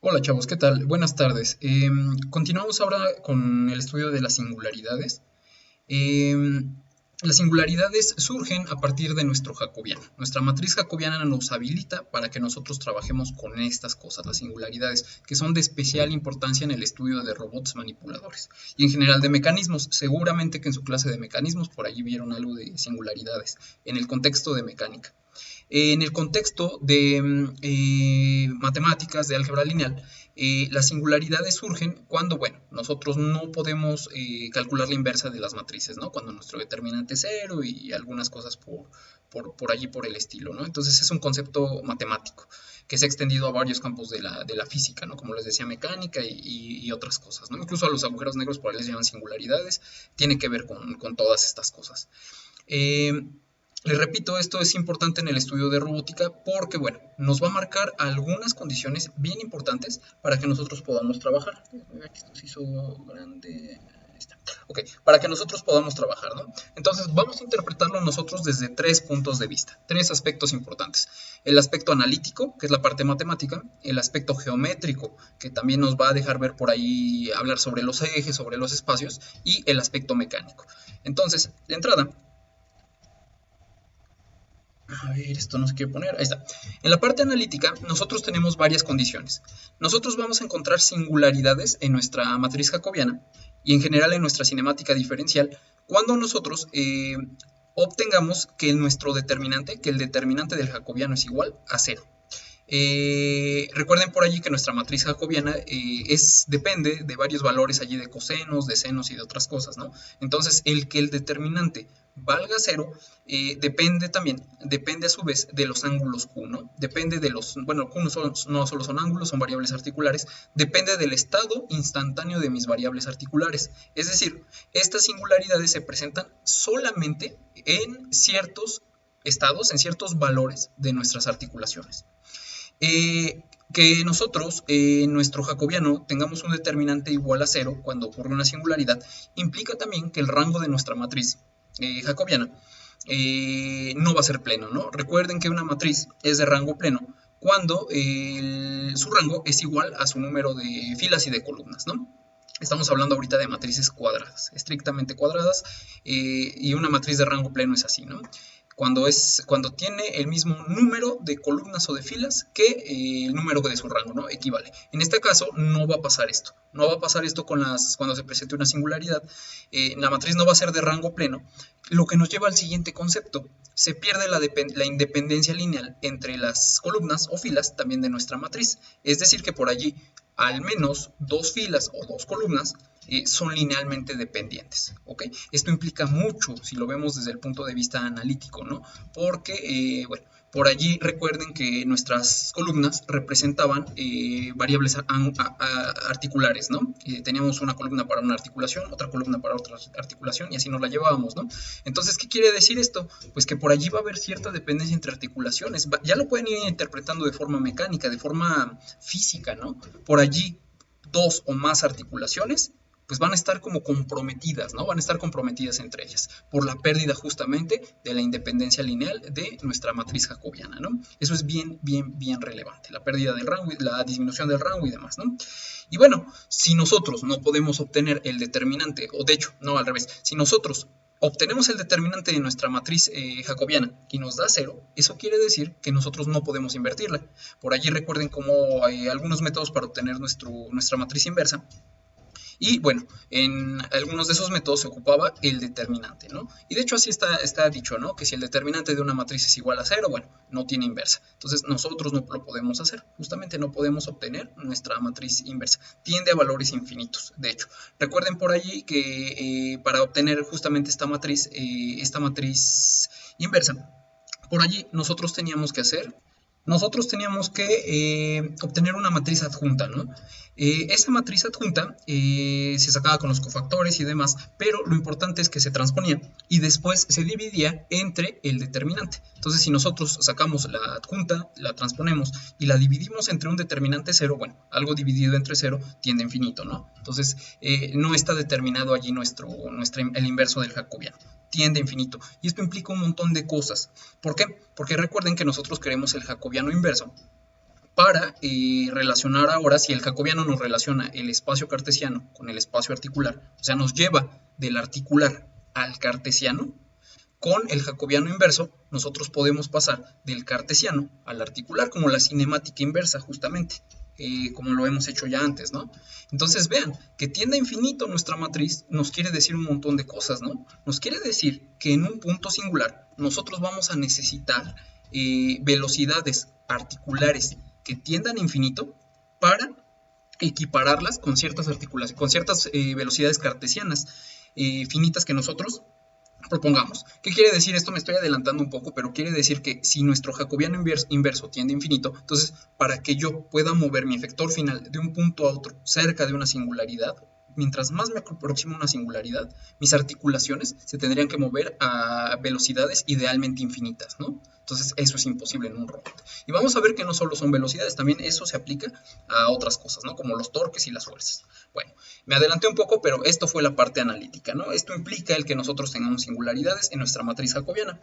Hola chavos, ¿qué tal? Buenas tardes. Continuamos ahora con el estudio de las singularidades. Em, las singularidades surgen a partir de nuestro jacobiano. Nuestra matriz jacobiana nos habilita para que nosotros trabajemos con estas cosas, las singularidades, que son de especial importancia en el estudio de robots manipuladores y en general de mecanismos. Seguramente que en su clase de mecanismos por allí vieron algo de singularidades en el contexto de mecánica. En el contexto de matemáticas, de álgebra lineal, las singularidades surgen cuando, bueno, nosotros no podemos calcular la inversa de las matrices, ¿no? Cuando nuestro determinante es cero y algunas cosas por allí por el estilo, ¿no? Entonces es un concepto matemático que se ha extendido a varios campos de la física, ¿no? Como les decía, mecánica y otras cosas, ¿no? Incluso a los agujeros negros por ahí les llaman singularidades, tiene que ver con todas estas cosas. Eh, Les repito, esto es importante en el estudio de robótica porque, bueno, nos va a marcar algunas condiciones bien importantes para que nosotros podamos trabajar. Esto se hizo grande. Ahí está. Ok, para que nosotros podamos trabajar, ¿no? Entonces, vamos a interpretarlo nosotros desde tres puntos de vista, tres aspectos importantes. El aspecto analítico, que es la parte matemática, el aspecto geométrico, que también nos va a dejar ver por ahí, hablar sobre los ejes, sobre los espacios, y el aspecto mecánico. Entonces, de entrada, a ver, esto no se quiere poner. Ahí está. En la parte analítica, nosotros tenemos varias condiciones. Nosotros vamos a encontrar singularidades en nuestra matriz jacobiana y en general en nuestra cinemática diferencial cuando nosotros obtengamos que nuestro determinante, que el determinante del jacobiano es igual a cero. Recuerden por allí que nuestra matriz jacobiana depende de varios valores allí de cosenos, de senos y de otras cosas, ¿no? Entonces, el que el determinante valga cero depende a su vez de los ángulos Q, ¿no? Depende de los, bueno, Q no solo son ángulos, son variables articulares, depende del estado instantáneo de mis variables articulares. Es decir, estas singularidades se presentan solamente en ciertos estados, en ciertos valores de nuestras articulaciones. Que nosotros, en nuestro jacobiano, tengamos un determinante igual a cero cuando ocurre una singularidad, implica también que el rango de nuestra matriz jacobiana no va a ser pleno, ¿no? Recuerden que una matriz es de rango pleno cuando su rango es igual a su número de filas y de columnas, ¿no? Estamos hablando ahorita de matrices cuadradas, estrictamente cuadradas, y una matriz de rango pleno es así, ¿no? Cuando tiene el mismo número de columnas o de filas que el número de su rango, ¿no? Equivale. En este caso no va a pasar esto. No va a pasar esto cuando se presente una singularidad. La matriz no va a ser de rango pleno, lo que nos lleva al siguiente concepto. Se pierde la independencia lineal entre las columnas o filas también de nuestra matriz. Es decir, que por allí al menos dos filas o dos columnas son linealmente dependientes, ¿ok? Esto implica mucho si lo vemos desde el punto de vista analítico, ¿no? Porque, bueno, por allí recuerden que nuestras columnas representaban variables articulares, ¿no? Teníamos una columna para una articulación, otra columna para otra articulación y así nos la llevábamos, ¿no? Entonces, ¿qué quiere decir esto? Pues que por allí va a haber cierta dependencia entre articulaciones. Ya lo pueden ir interpretando de forma mecánica, de forma física, ¿no? Por allí dos o más articulaciones pues van a estar como comprometidas, ¿no? Van a estar comprometidas entre ellas por la pérdida justamente de la independencia lineal de nuestra matriz jacobiana, ¿no? Eso es bien, bien, bien relevante, la pérdida del rango, la disminución del rango y demás, ¿no? Y bueno, si nosotros no podemos obtener el determinante, o de hecho, no al revés, si nosotros obtenemos el determinante de nuestra matriz jacobiana y nos da cero, eso quiere decir que nosotros no podemos invertirla. Por allí recuerden cómo hay algunos métodos para obtener nuestra matriz inversa. Y bueno, en algunos de esos métodos se ocupaba el determinante, ¿no? Y de hecho así está dicho, ¿no? Que si el determinante de una matriz es igual a cero, bueno, no tiene inversa. Entonces nosotros no lo podemos hacer. Justamente no podemos obtener nuestra matriz inversa. Tiende a valores infinitos, de hecho. Recuerden por allí que para obtener justamente esta matriz inversa, por allí nosotros teníamos que obtener una matriz adjunta, ¿no? Esa matriz adjunta se sacaba con los cofactores y demás, pero lo importante es que se transponía y después se dividía entre el determinante. Entonces, si nosotros sacamos la adjunta, la transponemos y la dividimos entre un determinante cero, bueno, algo dividido entre cero tiende a infinito, ¿no? Entonces, no está determinado allí el inverso del jacobiano. Tiende a infinito. Y esto implica un montón de cosas. ¿Por qué? Porque recuerden que nosotros queremos el jacobiano inverso para relacionar ahora, si el jacobiano nos relaciona el espacio cartesiano con el espacio articular, o sea, nos lleva del articular al cartesiano, con el jacobiano inverso nosotros podemos pasar del cartesiano al articular, como la cinemática inversa justamente, como lo hemos hecho ya antes, ¿no? Entonces vean, que tiende a infinito nuestra matriz nos quiere decir un montón de cosas, ¿no? Nos quiere decir que en un punto singular nosotros vamos a necesitar velocidades articulares que tiendan a infinito para equipararlas con ciertas articulaciones, con ciertas velocidades cartesianas finitas que nosotros propongamos. ¿Qué quiere decir esto? Me estoy adelantando un poco, pero quiere decir que si nuestro jacobiano inverso tiende a infinito, entonces para que yo pueda mover mi efector final de un punto a otro cerca de una singularidad, mientras más me aproximo a una singularidad, mis articulaciones se tendrían que mover a velocidades idealmente infinitas, ¿no? Entonces eso es imposible en un robot. Y vamos a ver que no solo son velocidades, también eso se aplica a otras cosas, ¿no? Como los torques y las fuerzas. Bueno, me adelanté un poco, pero esto fue la parte analítica, ¿no? Esto implica el que nosotros tengamos singularidades en nuestra matriz jacobiana.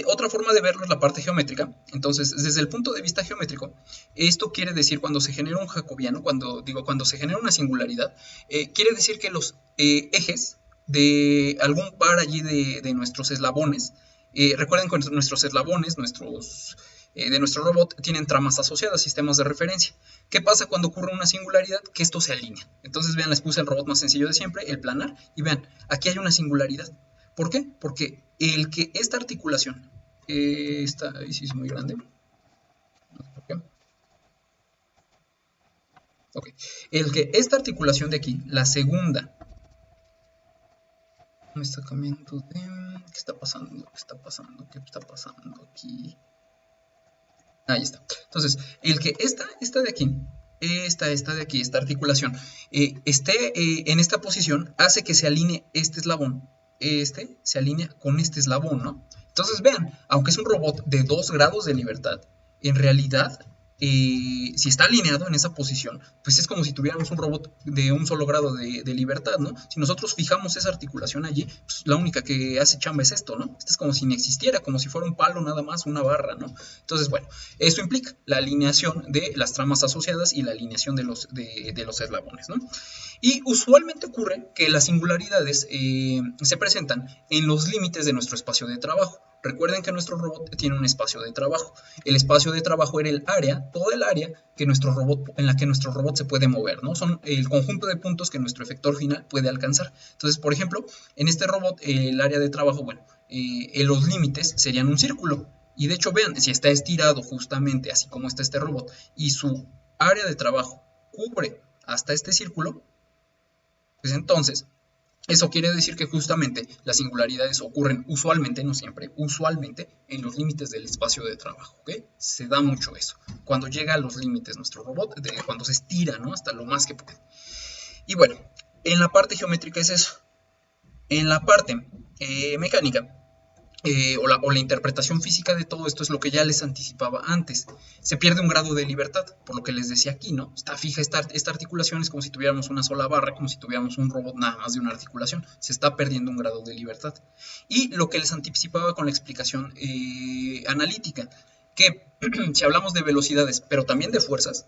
Otra forma de verlo es la parte geométrica. Entonces, desde el punto de vista geométrico, esto quiere decir cuando se genera un jacobiano, cuando se genera una singularidad, quiere decir que los ejes de algún par allí de nuestros eslabones, recuerden que nuestros eslabones, de nuestro robot, tienen tramas asociadas, sistemas de referencia. ¿Qué pasa cuando ocurre una singularidad? Que esto se alinea. Entonces, vean, les puse el robot más sencillo de siempre, el planar, y vean, aquí hay una singularidad. ¿Por qué? Porque el que esta articulación, esta sí es muy grande, el que esta articulación de aquí, la segunda, me está cambiando de, ¿qué está pasando? ¿Qué está pasando? ¿Qué está pasando aquí? Ahí está. Entonces, el que esta de aquí, esta de aquí, esta articulación, esté en esta posición, hace que se alinee este eslabón. Se alinea con este eslabón, ¿no? Entonces vean, aunque es un robot de 2 grados de libertad, en realidad, si está alineado en esa posición, pues es como si tuviéramos un robot de un solo grado de libertad, ¿no? Si nosotros fijamos esa articulación allí, pues la única que hace chamba es esto, ¿no? Esto es como si ni existiera, como si fuera un palo nada más, una barra, ¿no? Entonces, bueno, eso implica la alineación de las tramas asociadas y la alineación de los eslabones, ¿no? Y usualmente ocurre que las singularidades se presentan en los límites de nuestro espacio de trabajo. Recuerden que nuestro robot tiene un espacio de trabajo. El espacio de trabajo era el área, toda el área en la que nuestro robot se puede mover, ¿no? Son el conjunto de puntos que nuestro efector final puede alcanzar. Entonces, por ejemplo, en este robot, el área de trabajo, bueno, los límites serían un círculo. Y de hecho, vean, si está estirado justamente así como está este robot y su área de trabajo cubre hasta este círculo, pues entonces eso quiere decir que justamente las singularidades ocurren usualmente, no siempre, usualmente en los límites del espacio de trabajo, ¿ok? Se da mucho eso. Cuando llega a los límites nuestro robot, cuando se estira, ¿no? Hasta lo más que puede. Y bueno, en la parte geométrica es eso. En la parte mecánica, o la interpretación física de todo esto es lo que ya les anticipaba antes. Se pierde un grado de libertad, por lo que les decía aquí, ¿no? Está fija esta articulación, es como si tuviéramos una sola barra, como si tuviéramos un robot nada más de una articulación. Se está perdiendo un grado de libertad. Y lo que les anticipaba con la explicación analítica, que si hablamos de velocidades, pero también de fuerzas,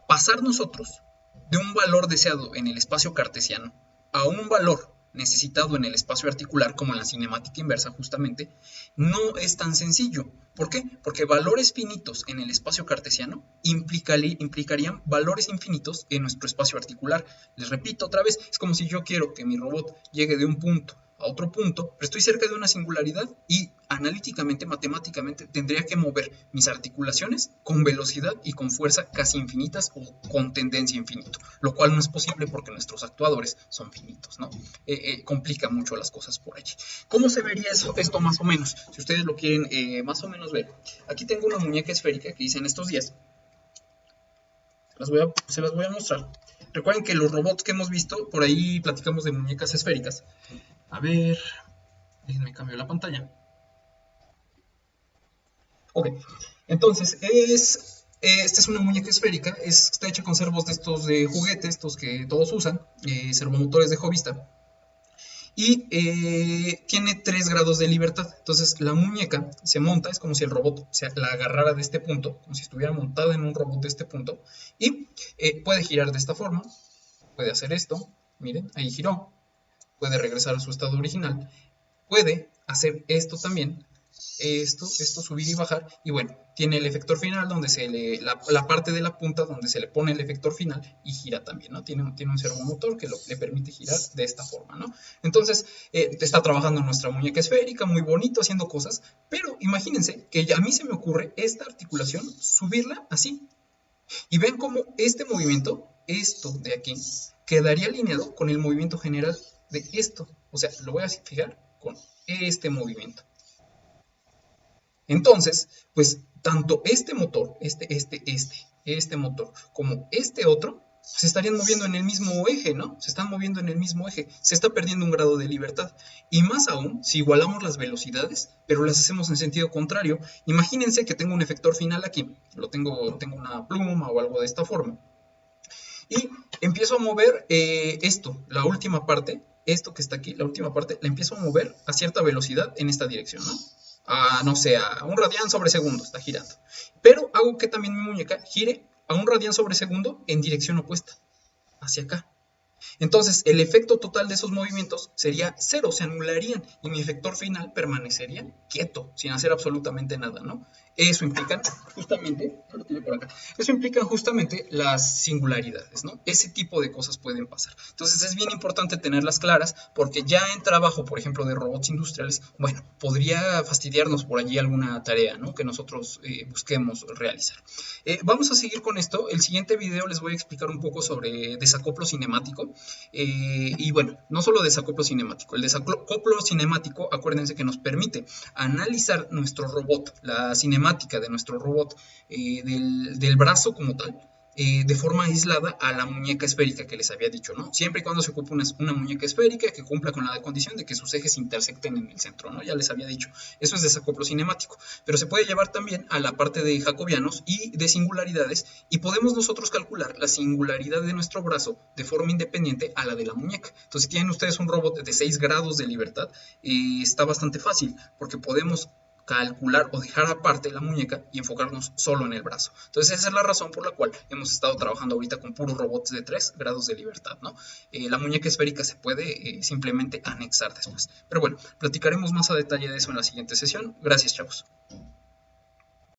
pasar nosotros de un valor deseado en el espacio cartesiano a un valor necesitado en el espacio articular, como en la cinemática inversa justamente, no es tan sencillo. ¿Por qué? Porque valores finitos en el espacio cartesiano implicarían valores infinitos en nuestro espacio articular. Les repito otra vez, es como si yo quiero que mi robot llegue de un punto a otro punto, pero estoy cerca de una singularidad y analíticamente, matemáticamente, tendría que mover mis articulaciones con velocidad y con fuerza casi infinitas o con tendencia a infinito, lo cual no es posible porque nuestros actuadores son finitos, ¿no? Complica mucho las cosas por allí. ¿Cómo se vería esto más o menos? Si ustedes lo quieren más o menos ver. Aquí tengo una muñeca esférica que hice en estos días. Se las voy a mostrar. Recuerden que los robots que hemos visto, por ahí platicamos de muñecas esféricas. A ver, déjenme cambiar la pantalla. Ok, entonces, esta es una muñeca esférica, está hecha con servos de estos de juguete, estos que todos usan, servomotores de Jovista. y tiene 3 grados de libertad. Entonces la muñeca se monta, es como si el robot la agarrara de este punto, como si estuviera montada en un robot de este punto, y puede girar de esta forma, puede hacer esto, miren, ahí giró, puede regresar a su estado original, puede hacer esto también, esto subir y bajar, y bueno, tiene el efector final donde la parte de la punta donde se le pone el efector final y gira también, ¿no? Tiene un servomotor que le permite girar de esta forma, ¿no? Entonces, está trabajando nuestra muñeca esférica, muy bonito, haciendo cosas, pero imagínense que a mí se me ocurre esta articulación, subirla así, y ven cómo este movimiento, esto de aquí, quedaría alineado con el movimiento general de esto, o sea, lo voy a fijar con este movimiento. Entonces, pues tanto este motor, este motor, como este otro, se estarían moviendo en el mismo eje, ¿no? Se están moviendo en el mismo eje. Se está perdiendo un grado de libertad. Y más aún, si igualamos las velocidades, pero las hacemos en sentido contrario, imagínense que tengo un efector final aquí. Tengo una pluma o algo de esta forma. Y empiezo a mover la última parte, esto que está aquí, la última parte, la empiezo a mover a cierta velocidad en esta dirección, ¿no? No sé, a 1 radián sobre segundo está girando. Pero hago que también mi muñeca gire a 1 radián sobre segundo en dirección opuesta, hacia acá. Entonces, el efecto total de esos movimientos sería cero, se anularían y mi efector final permanecería quieto, sin hacer absolutamente nada, ¿no? Eso implica justamente las singularidades, ¿no? Ese tipo de cosas pueden pasar. Entonces, es bien importante tenerlas claras porque ya en trabajo, por ejemplo, de robots industriales, bueno, podría fastidiarnos por allí alguna tarea, ¿no? Que nosotros busquemos realizar. Vamos a seguir con esto. El siguiente video les voy a explicar un poco sobre desacoplo cinemático. Y bueno, no solo desacoplo cinemático. El desacoplo cinemático, acuérdense que nos permite analizar nuestro robot, la cinemática de nuestro robot, del brazo como tal, de forma aislada a la muñeca esférica que les había dicho, ¿no? Siempre y cuando se ocupe una muñeca esférica que cumpla con la condición de que sus ejes intersecten en el centro, ¿no? Ya les había dicho. Eso es desacoplo cinemático. Pero se puede llevar también a la parte de jacobianos y de singularidades, y podemos nosotros calcular la singularidad de nuestro brazo de forma independiente a la de la muñeca. Entonces, si tienen ustedes un robot de 6 grados de libertad, está bastante fácil, porque podemos calcular o dejar aparte la muñeca y enfocarnos solo en el brazo. Entonces esa es la razón por la cual hemos estado trabajando ahorita con puros robots de 3 grados de libertad, ¿no? La muñeca esférica se puede simplemente anexar después. Pero bueno, platicaremos más a detalle de eso en la siguiente sesión. Gracias, chavos.